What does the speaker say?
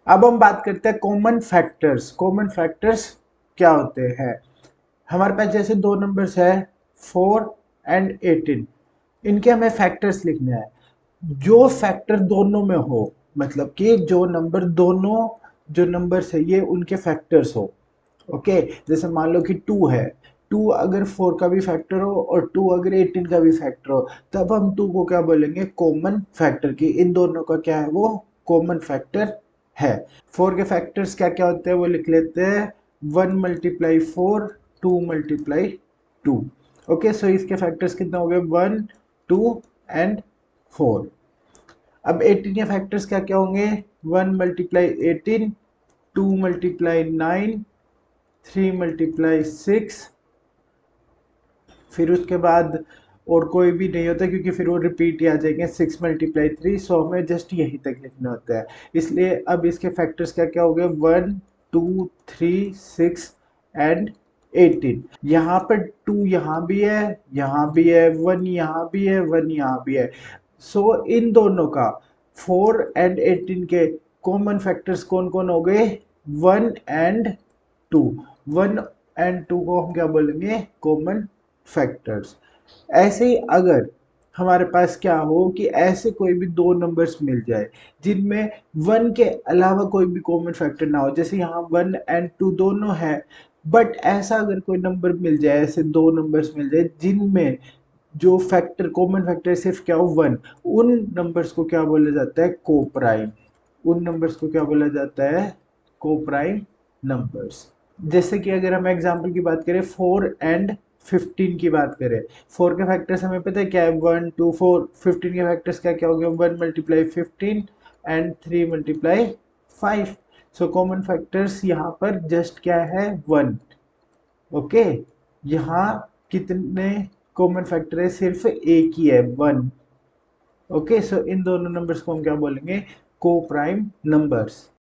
अब हम बात करते हैं कॉमन फैक्टर्स। कॉमन फैक्टर्स क्या होते हैं? हमारे पास जैसे दो नंबर्स है 4 और 18, इनके हमें फैक्टर्स लिखने हैं। जो फैक्टर दोनों में हो, मतलब कि जो नंबर दोनों जो नंबर्स है ये उनके फैक्टर्स हो। ओके, जैसे मान लो कि 2 है, 2 अगर 4 का भी फैक्टर हो और 2 अगर 18 का भी फैक्टर हो, तब हम 2 को क्या बोलेंगे? Common factor. की इन दोनों का क्या है? वो कॉमन फैक्टर है। 4 के फैक्टर्स क्या क्या होते हैं वो लिख लेते हैं। 1 × 4, 2 × 2। ओके, सो इसके फैक्टर्स कितने हो गए? 1, 2 एंड 4। अब 18 के फैक्टर्स क्या क्या होंगे? 1 × 18, 2 × 9, 3 × 6। फिर उसके बाद और कोई भी नहीं होता क्योंकि फिर वो रिपीट ही आ जाएंगे। 6 × 3, सो हमें जस्ट यहीं तक लिखना होता है। इसलिए अब इसके फैक्टर्स क्या क्या हो गए? 1, 2, 3, 6 एंड 18। यहाँ पर 2 यहाँ भी है, यहाँ भी है, 1 यहाँ भी है, 1 यहाँ भी है। सो इन दोनों का 4 और 18 के कॉमन फैक्टर्स कौन कौन हो गए? 1 एंड 2। 1 एंड 2 को हम क्या बोलेंगे? Common factors. ऐसे ही अगर हमारे पास क्या हो कि ऐसे कोई भी दो नंबर्स मिल जाए जिनमें 1 के अलावा कोई भी कॉमन फैक्टर ना हो, जैसे यहाँ 1 एंड 2 दोनों है, बट ऐसा अगर कोई नंबर मिल जाए, ऐसे दो नंबर्स मिल जाए जिनमें जो फैक्टर कॉमन फैक्टर सिर्फ क्या हो? 1, उन नंबर्स को क्या बोला जाता है? कोप्राइम। उन नंबर्स को क्या बोला जाता है? Coprime numbers. जैसे कि अगर हम एग्जांपल की बात करें, 4 एंड 15 की बात करें, 4 के फैक्टर्स हमें पता है क्या है? 1, 2, 4। 15 के फैक्टर्स क्या क्या हो गए? 1 × 15 एंड 3 × 5। सो कॉमन फैक्टर्स यहाँ पर जस्ट क्या है? 1। ओके, यहाँ कितने कॉमन फैक्टर है? सिर्फ एक ही है, 1। ओके, सो इन दोनों नंबर्स को हम क्या बोलेंगे? को प्राइम नंबर्स।